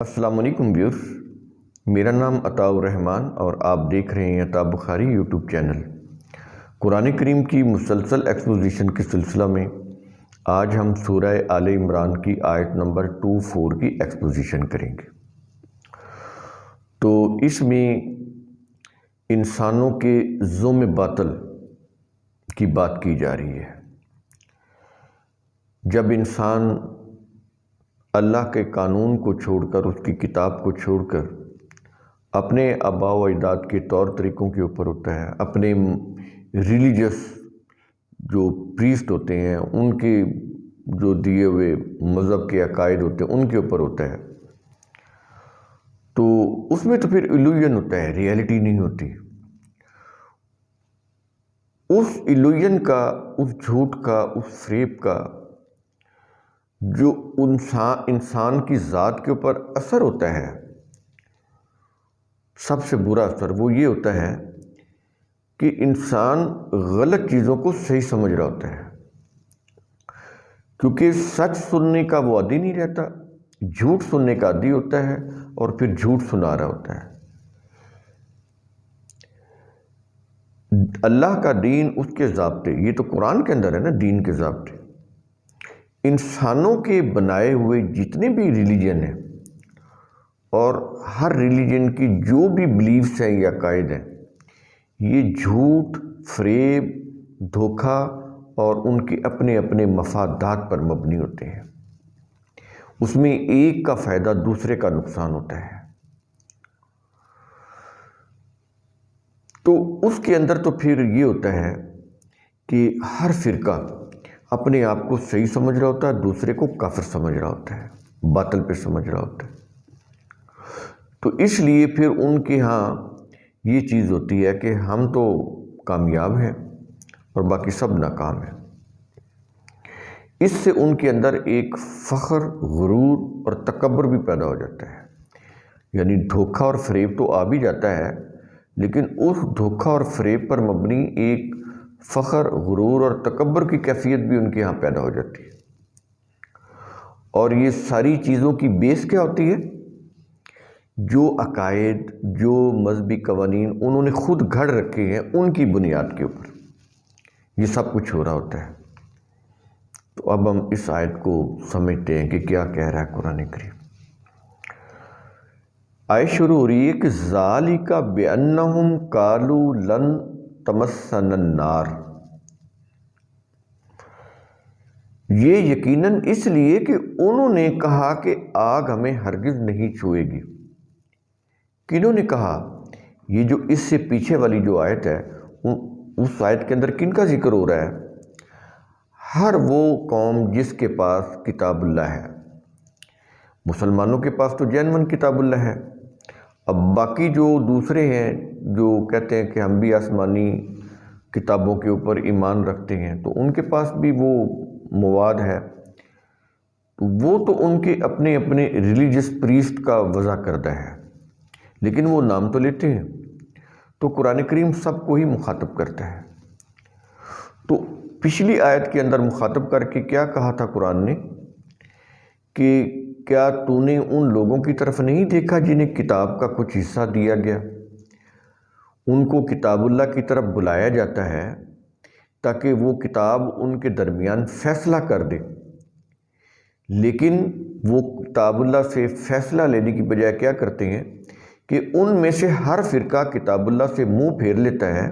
السلام علیکم ویورز، میرا نام عطاء الرحمن اور آپ دیکھ رہے ہیں عطاء بخاری یوٹیوب چینل۔ قرآن کریم کی مسلسل ایکسپوزیشن کے سلسلہ میں آج ہم سورہ آل عمران کی آیت نمبر 24 کی ایکسپوزیشن کریں گے۔ تو اس میں انسانوں کے ظلم باطل کی بات کی جا رہی ہے۔ جب انسان اللہ کے قانون کو چھوڑ کر، اس کی کتاب کو چھوڑ کر اپنے آباء و اجداد کے طور طریقوں کے اوپر ہوتا ہے، اپنے ریلیجس جو پریسٹ ہوتے ہیں ان کے جو دیے ہوئے مذہب کے عقائد ہوتے ہیں ان کے اوپر ہوتا ہے، تو اس میں تو پھر ایلوژن ہوتا ہے، ریئلٹی نہیں ہوتی۔ اس ایلوژن کا، اس جھوٹ کا، اس فریب کا جو انسان کی ذات کے اوپر اثر ہوتا ہے، سب سے برا اثر وہ یہ ہوتا ہے کہ انسان غلط چیزوں کو صحیح سمجھ رہا ہوتا ہے، کیونکہ سچ سننے کا وہ عادی نہیں رہتا، جھوٹ سننے کا عادی ہوتا ہے اور پھر جھوٹ سنا رہا ہوتا ہے۔ اللہ کا دین، اس کے ضابطے، یہ تو قرآن کے اندر ہے نا، دین کے ضابطے۔ انسانوں کے بنائے ہوئے جتنے بھی ریلیجن ہیں اور ہر ریلیجن کی جو بھی بلیفس ہیں یا عقائد ہیں، یہ جھوٹ، فریب، دھوکہ اور ان کے اپنے اپنے مفادات پر مبنی ہوتے ہیں۔ اس میں ایک کا فائدہ دوسرے کا نقصان ہوتا ہے۔ تو اس کے اندر تو پھر یہ ہوتا ہے کہ ہر فرقہ اپنے آپ کو صحیح سمجھ رہا ہوتا ہے، دوسرے کو کافر سمجھ رہا ہوتا ہے، باطل پہ سمجھ رہا ہوتا ہے۔ تو اس لیے پھر ان کے ہاں یہ چیز ہوتی ہے کہ ہم تو کامیاب ہیں اور باقی سب ناکام ہیں۔ اس سے ان کے اندر ایک فخر، غرور اور تکبر بھی پیدا ہو جاتا ہے۔ یعنی دھوکہ اور فریب تو آ بھی جاتا ہے، لیکن اس دھوکہ اور فریب پر مبنی ایک فخر، غرور اور تکبر کی کیفیت بھی ان کے ہاں پیدا ہو جاتی ہے۔ اور یہ ساری چیزوں کی بیس کیا ہوتی ہے؟ جو عقائد، جو مذہبی قوانین انہوں نے خود گھڑ رکھے ہیں، ان کی بنیاد کے اوپر یہ سب کچھ ہو رہا ہوتا ہے۔ تو اب ہم اس آیت کو سمجھتے ہیں کہ کیا کہہ رہا ہے قرآن کریم۔ آیت شروع ہو رہی ہے کہ ذالک بأنہم قالوا لن تمسنا النار، یہ یقیناً اس لیے کہ انہوں نے کہا کہ آگ ہمیں ہرگز نہیں چھوئے گی۔ کنہوں نے کہا؟ یہ جو اس سے پیچھے والی جو آیت ہے، اس آیت کے اندر کن کا ذکر ہو رہا ہے؟ ہر وہ قوم جس کے پاس کتاب اللہ ہے۔ مسلمانوں کے پاس تو جینون کتاب اللہ ہے۔ اب باقی جو دوسرے ہیں جو کہتے ہیں کہ ہم بھی آسمانی کتابوں کے اوپر ایمان رکھتے ہیں، تو ان کے پاس بھی وہ مواد ہے، تو وہ تو ان کے اپنے اپنے ریلیجس پریسٹ کا وضع کردہ ہے، لیکن وہ نام تو لیتے ہیں۔ تو قرآن کریم سب کو ہی مخاطب کرتا ہے۔ تو پچھلی آیت کے اندر مخاطب کر کے کیا کہا تھا قرآن نے کہ کیا تو نے ان لوگوں کی طرف نہیں دیکھا جنہیں کتاب کا کچھ حصہ دیا گیا؟ ان کو کتاب اللہ کی طرف بلایا جاتا ہے تاکہ وہ کتاب ان کے درمیان فیصلہ کر دے، لیکن وہ کتاب اللہ سے فیصلہ لینے کی بجائے کیا کرتے ہیں کہ ان میں سے ہر فرقہ کتاب اللہ سے منہ پھیر لیتا ہے،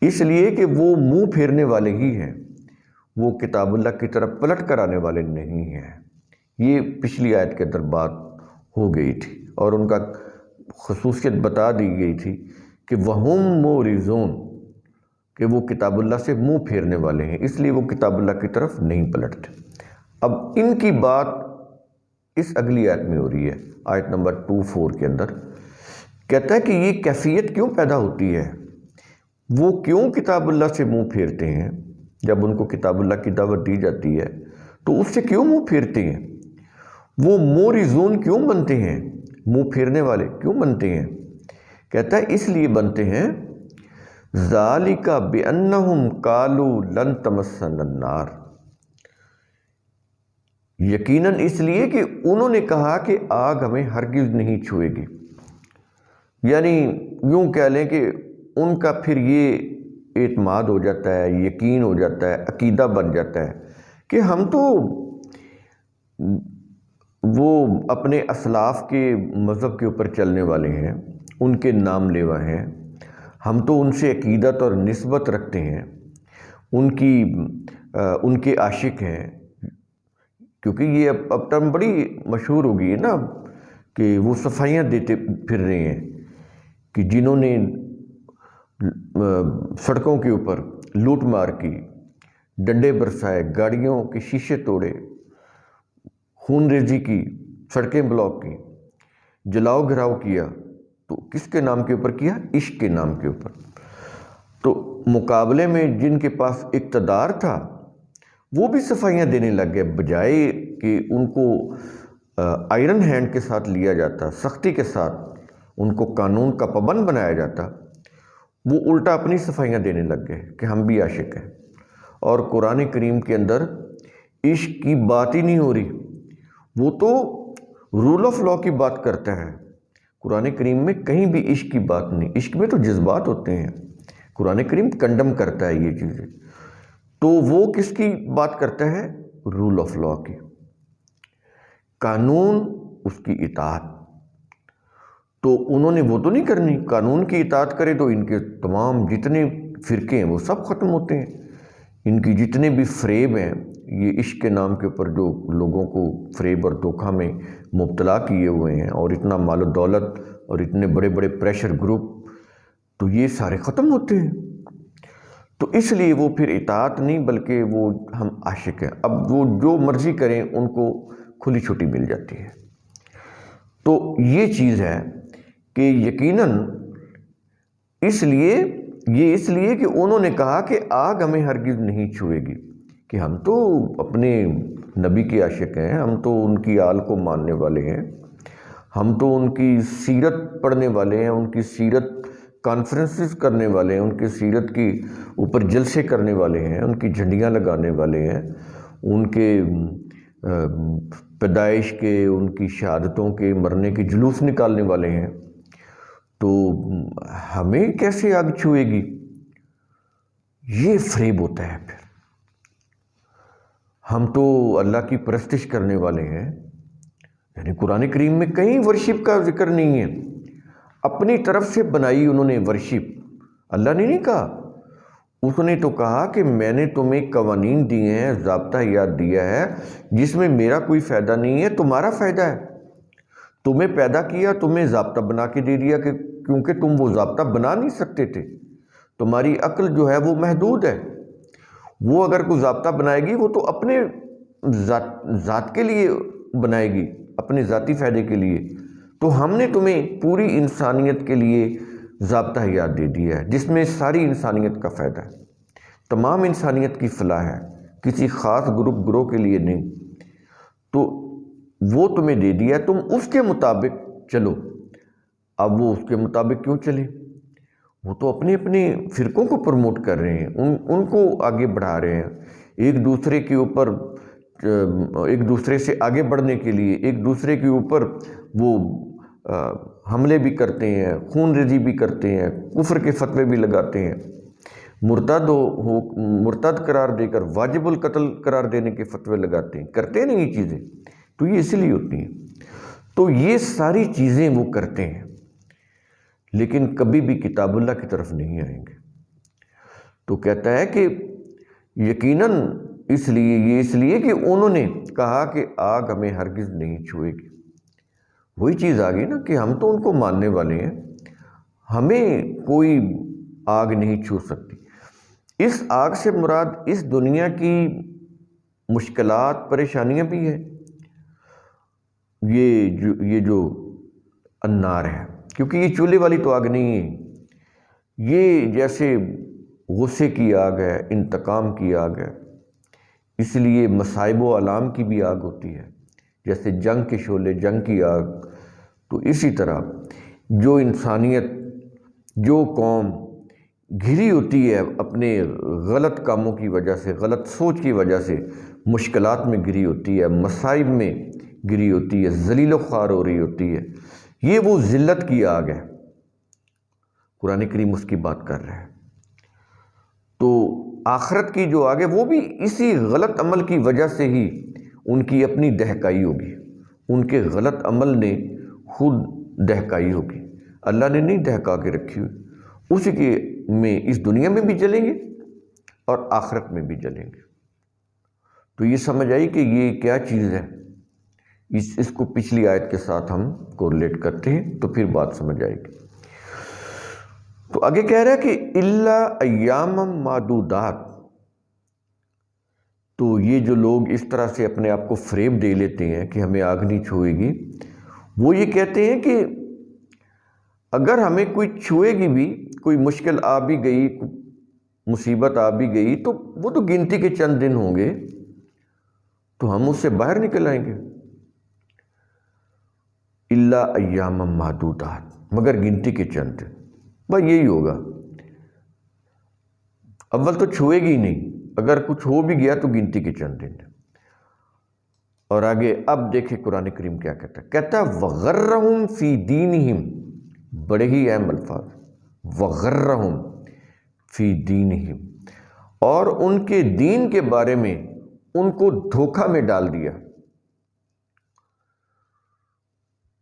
اس لیے کہ وہ منہ پھیرنے والے ہی ہیں، وہ کتاب اللہ کی طرف پلٹ کر آنے والے نہیں ہیں۔ یہ پچھلی آیت کے اندر بات ہو گئی تھی اور ان کا خصوصیت بتا دی گئی تھی کہ وَهُمْ مُعْرِضُونَ، کہ وہ کتاب اللہ سے منہ پھیرنے والے ہیں، اس لیے وہ کتاب اللہ کی طرف نہیں پلٹتے۔ اب ان کی بات اس اگلی آیت میں ہو رہی ہے، آیت نمبر 24 کے اندر کہتا ہے کہ یہ کیفیت کیوں پیدا ہوتی ہے، وہ کیوں کتاب اللہ سے منہ پھیرتے ہیں؟ جب ان کو کتاب اللہ کی دعوت دی جاتی ہے تو اس سے کیوں منہ پھیرتے ہیں؟ وہ مورزون کیوں بنتے ہیں؟ منہ پھیرنے والے کیوں بنتے ہیں؟ کہتا ہے اس لیے بنتے ہیں ذالک بأنہم قالوا لن تمسنا النار، یقیناً اس لیے کہ انہوں نے کہا کہ آگ ہمیں ہرگز نہیں چھوئے گی، یعنی یوں کہہ لیں کہ ان کا پھر یہ اعتماد ہو جاتا ہے، یقین ہو جاتا ہے، عقیدہ بن جاتا ہے کہ ہم تو وہ اپنے اسلاف کے مذہب کے اوپر چلنے والے ہیں، ان کے نام لیوا ہیں، ہم تو ان سے عقیدت اور نسبت رکھتے ہیں، ان کے عاشق ہیں، کیونکہ یہ اب ٹرم بڑی مشہور ہو گئی ہے نا کہ وہ صفائیاں دیتے پھر رہے ہیں کہ جنہوں نے سڑکوں کے اوپر لوٹ مار کی، ڈنڈے برسائے، گاڑیوں کے شیشے توڑے، خون ریزی کی، سڑکیں بلاک کی، جلاؤ گھراؤ کیا، تو کس کے نام کے اوپر کیا؟ عشق کے نام کے اوپر۔ تو مقابلے میں جن کے پاس اقتدار تھا وہ بھی صفائیاں دینے لگ گئے، بجائے کہ ان کو آئرن ہینڈ کے ساتھ لیا جاتا، سختی کے ساتھ ان کو قانون کا پابند بنایا جاتا، وہ الٹا اپنی صفائیاں دینے لگ گئے کہ ہم بھی عاشق ہیں۔ اور قرآن کریم کے اندر عشق کی بات ہی نہیں ہو رہی، وہ تو رول آف لا کی بات کرتا ہے۔ قرآن کریم میں کہیں بھی عشق کی بات نہیں، عشق میں تو جذبات ہوتے ہیں، قرآن کریم کنڈم کرتا ہے یہ چیزیں۔ تو وہ کس کی بات کرتا ہے؟ رول آف لا کی، قانون، اس کی اطاعت۔ تو انہوں نے وہ تو نہیں کرنی، قانون کی اطاعت کرے تو ان کے تمام جتنے فرقے ہیں وہ سب ختم ہوتے ہیں، ان کی جتنے بھی فریب ہیں، یہ عشق کے نام کے اوپر جو لوگوں کو فریب اور دھوکہ میں مبتلا کیے ہوئے ہیں، اور اتنا مال و دولت اور اتنے بڑے بڑے پریشر گروپ، تو یہ سارے ختم ہوتے ہیں۔ تو اس لیے وہ پھر اطاعت نہیں بلکہ وہ ہم عاشق ہیں، اب وہ جو مرضی کریں ان کو کھلی چھٹی مل جاتی ہے۔ تو یہ چیز ہے کہ یقیناً اس لیے کہ انہوں نے کہا کہ آگ ہمیں ہرگز نہیں چھوئے گی، کہ ہم تو اپنے نبی کے عاشق ہیں، ہم تو ان کی آل کو ماننے والے ہیں، ہم تو ان کی سیرت پڑھنے والے ہیں، ان کی سیرت کانفرنسز کرنے والے ہیں، ان کی سیرت کی اوپر جلسے کرنے والے ہیں، ان کی جھنڈیاں لگانے والے ہیں، ان کے پیدائش کے، ان کی شہادتوں کے، مرنے کے جلوس نکالنے والے ہیں، تو ہمیں کیسے آگ چھوئے گی؟ یہ فریب ہوتا ہے۔ پھر ہم تو اللہ کی پرستش کرنے والے ہیں، یعنی قرآن کریم میں کہیں ورشپ کا ذکر نہیں ہے، اپنی طرف سے بنائی انہوں نے ورشپ۔ اللہ نے نہیں کہا، اس نے تو کہا کہ میں نے تمہیں قوانین دیے ہیں، ضابطہ یاد دیا ہے جس میں میرا کوئی فائدہ نہیں ہے، تمہارا فائدہ ہے۔ تمہیں پیدا کیا، تمہیں ضابطہ بنا کے دے دیا، کہ کیونکہ تم وہ ضابطہ بنا نہیں سکتے تھے، تمہاری عقل جو ہے وہ محدود ہے، وہ اگر کوئی ضابطہ بنائے گی وہ تو اپنے ذات کے لیے بنائے گی، اپنے ذاتی فائدے کے لیے۔ تو ہم نے تمہیں پوری انسانیت کے لیے ضابطہ یاد دے دیا ہے جس میں ساری انسانیت کا فائدہ ہے، تمام انسانیت کی فلاح ہے، کسی خاص گروہ کے لیے نہیں۔ تو وہ تمہیں دے دیا، تم اس کے مطابق چلو۔ اب وہ اس کے مطابق کیوں چلے؟ وہ تو اپنے اپنے فرقوں کو پروموٹ کر رہے ہیں، ان کو آگے بڑھا رہے ہیں، ایک دوسرے کے اوپر، ایک دوسرے سے آگے بڑھنے کے لیے ایک دوسرے کے اوپر وہ حملے بھی کرتے ہیں، خون ریزی بھی کرتے ہیں، کفر کے فتوے بھی لگاتے ہیں، مرتد قرار دے کر واجب القتل قرار دینے کے فتوے لگاتے ہیں، کرتے نہیں یہ چیزیں، تو یہ اس لیے ہوتی ہیں۔ تو یہ ساری چیزیں وہ کرتے ہیں، لیکن کبھی بھی کتاب اللہ کی طرف نہیں آئیں گے۔ تو کہتا ہے کہ یقیناً اس لیے کہ انہوں نے کہا کہ آگ ہمیں ہرگز نہیں چھوئے گی۔ وہی چیز آ گئی نا کہ ہم تو ان کو ماننے والے ہیں، ہمیں کوئی آگ نہیں چھو سکتی۔ اس آگ سے مراد اس دنیا کی مشکلات، پریشانیاں بھی ہیں، یہ جو النار ہے، کیونکہ یہ چولہے والی تو آگ نہیں ہے، یہ جیسے غصے کی آگ ہے، انتقام کی آگ ہے، اس لیے مصائب و آلام کی بھی آگ ہوتی ہے، جیسے جنگ کے شعلے، جنگ کی آگ۔ تو اسی طرح جو انسانیت، جو قوم گھری ہوتی ہے اپنے غلط کاموں کی وجہ سے، غلط سوچ کی وجہ سے، مشکلات میں گری ہوتی ہے، مصائب میں گری ہوتی ہے، ذلیل و خوار ہو رہی ہوتی ہے، یہ وہ ذلت کی آگ ہے۔ قرآن کریم اس کی بات کر رہا ہے۔ تو آخرت کی جو آگ ہے وہ بھی اسی غلط عمل کی وجہ سے ہی ان کی اپنی دہکائی ہوگی، ان کے غلط عمل نے خود دہکائی ہوگی، اللہ نے نہیں دہکا کے رکھی ہوئی، اسی کے میں اس دنیا میں بھی جلیں گے اور آخرت میں بھی جلیں گے۔ تو یہ سمجھ آئی کہ یہ کیا چیز ہے، اس کو پچھلی آیت کے ساتھ ہم کوریلیٹ کرتے ہیں تو پھر بات سمجھ آئے گی۔ تو آگے کہہ رہا ہے کہ الا ایام معدودات۔ تو یہ جو لوگ اس طرح سے اپنے آپ کو فریب دے لیتے ہیں کہ ہمیں آگ نہیں چھوئے گی، وہ یہ کہتے ہیں کہ اگر ہمیں کوئی چھوئے گی بھی، کوئی مشکل آ بھی گئی، مصیبت آ بھی گئی، تو وہ تو گنتی کے چند دن ہوں گے، تو ہم اس سے باہر نکل آئیں گے۔ الا ایام معدودات، مگر گنتی کے چند دن، بس یہی ہوگا۔ اول تو چھوئے گی نہیں، اگر کچھ ہو بھی گیا تو گنتی کے چند دن۔ اور آگے اب دیکھیں قرآن کریم کیا کہتا ہے، کہتا ہے وغرہم فی دینہم، بڑے ہی اہم الفاظ، وغرہم فی دینہم، اور ان کے دین کے بارے میں ان کو دھوکہ میں ڈال دیا،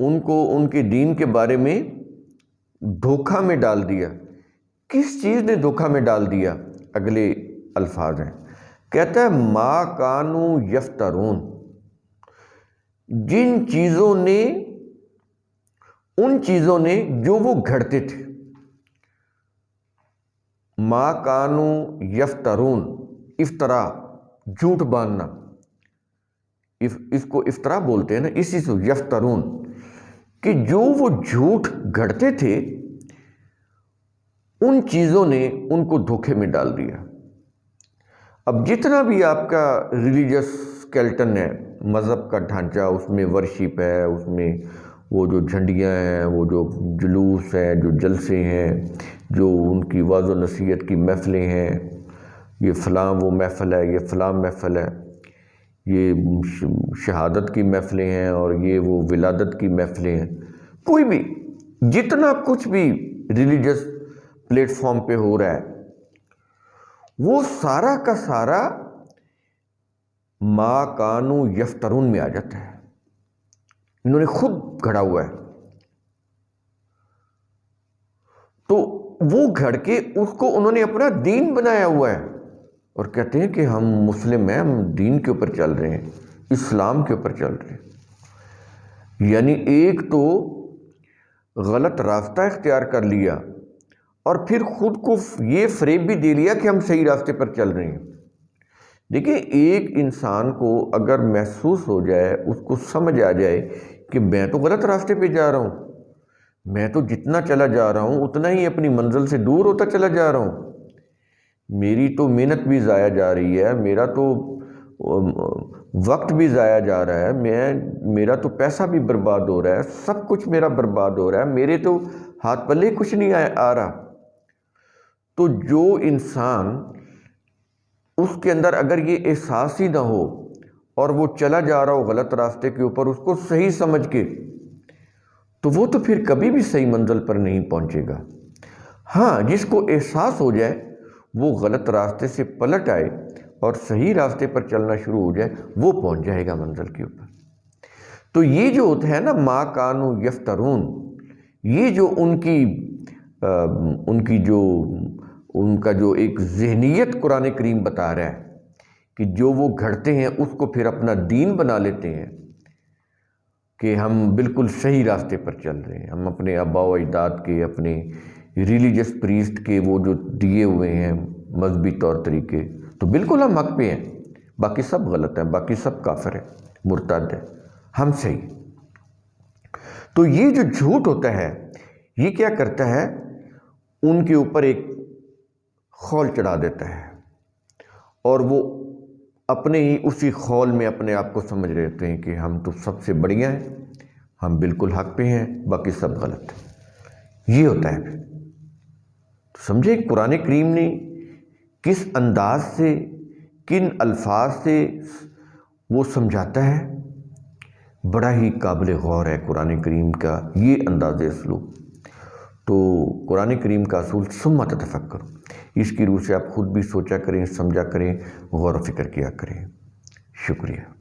ان کو ان کے دین کے بارے میں دھوکہ میں ڈال دیا۔ کس چیز نے دھوکہ میں ڈال دیا؟ اگلے الفاظ ہیں، کہتا ہے ما کانوا یفترون، جن چیزوں نے، ان چیزوں نے جو وہ گھڑتے تھے۔ ما کانوا یفترون، افطرا، جھوٹ باندھنا، اس کو افطرا بولتے ہیں نا، اسی سے یفترون، کہ جو وہ جھوٹ گھڑتے تھے ان چیزوں نے ان کو دھوکے میں ڈال دیا۔ اب جتنا بھی آپ کا ریلیجس اسکیلٹن ہے، مذہب کا ڈھانچہ، اس میں ورشپ ہے، اس میں وہ جو جھنڈیاں ہیں، وہ جو جلوس ہیں، جو جلسے ہیں، جو ان کی واعظ و نصیحت کی محفلیں ہیں، یہ فلاں وہ محفل ہے، یہ فلاں محفل ہے، یہ شہادت کی محفلیں ہیں، اور یہ وہ ولادت کی محفلیں ہیں، کوئی بھی جتنا کچھ بھی ریلیجس پلیٹ فارم پہ ہو رہا ہے، وہ سارا کا سارا ما کانوا یفترون میں آ جاتا ہے، انہوں نے خود گھڑا ہوا ہے۔ تو وہ گھڑ کے اس کو انہوں نے اپنا دین بنایا ہوا ہے، اور کہتے ہیں کہ ہم مسلم ہیں، ہم دین کے اوپر چل رہے ہیں، اسلام کے اوپر چل رہے ہیں۔ یعنی ایک تو غلط راستہ اختیار کر لیا، اور پھر خود کو یہ فریب بھی دے لیا کہ ہم صحیح راستے پر چل رہے ہیں۔ دیکھیں، ایک انسان کو اگر محسوس ہو جائے، اس کو سمجھ آ جائے کہ میں تو غلط راستے پہ جا رہا ہوں، میں تو جتنا چلا جا رہا ہوں اتنا ہی اپنی منزل سے دور ہوتا چلا جا رہا ہوں، میری تو محنت بھی ضائع جا رہی ہے، میرا تو وقت بھی ضائع جا رہا ہے، میرا تو پیسہ بھی برباد ہو رہا ہے، سب کچھ میرا برباد ہو رہا ہے، میرے تو ہاتھ پلے کچھ نہیں آ رہا۔ تو جو انسان، اس کے اندر اگر یہ احساس ہی نہ ہو اور وہ چلا جا رہا ہو غلط راستے کے اوپر، اس کو صحیح سمجھ کے، تو وہ تو پھر کبھی بھی صحیح منزل پر نہیں پہنچے گا۔ ہاں، جس کو احساس ہو جائے، وہ غلط راستے سے پلٹ آئے اور صحیح راستے پر چلنا شروع ہو جائے، وہ پہنچ جائے گا منزل کے اوپر۔ تو یہ جو ہوتا ہے نا ما کانوا یفترون، یہ جو ان کا جو ایک ذہنیت قرآن کریم بتا رہا ہے کہ جو وہ گھڑتے ہیں اس کو پھر اپنا دین بنا لیتے ہیں کہ ہم بالکل صحیح راستے پر چل رہے ہیں، ہم اپنے آباء و اجداد کے، اپنے ریلیجس پریسٹ کے وہ جو دیے ہوئے ہیں مذہبی طور طریقے، تو بالکل ہم حق پہ ہیں، باقی سب غلط ہیں، باقی سب کافر ہیں، مرتد ہیں، ہم صحیح۔ تو یہ جو جھوٹ ہوتا ہے، یہ کیا کرتا ہے، ان کے اوپر ایک خول چڑھا دیتا ہے، اور وہ اپنے ہی اسی خول میں اپنے آپ کو سمجھ رہتے ہیں کہ ہم تو سب سے بڑھیا ہیں، ہم بالکل حق پہ ہیں، باقی سب غلط ہیں۔ یہ ہوتا ہے پھر تو سمجھے قرآن کریم نے کس انداز سے کن الفاظ سے وہ سمجھاتا ہے، بڑا ہی قابل غور ہے قرآن کریم کا یہ انداز اسلوب۔ تو قرآن کریم کا اصول ثم تتفکر، اس کی روح سے آپ خود بھی سوچا کریں، سمجھا کریں، غور و فکر کیا کریں۔ شکریہ۔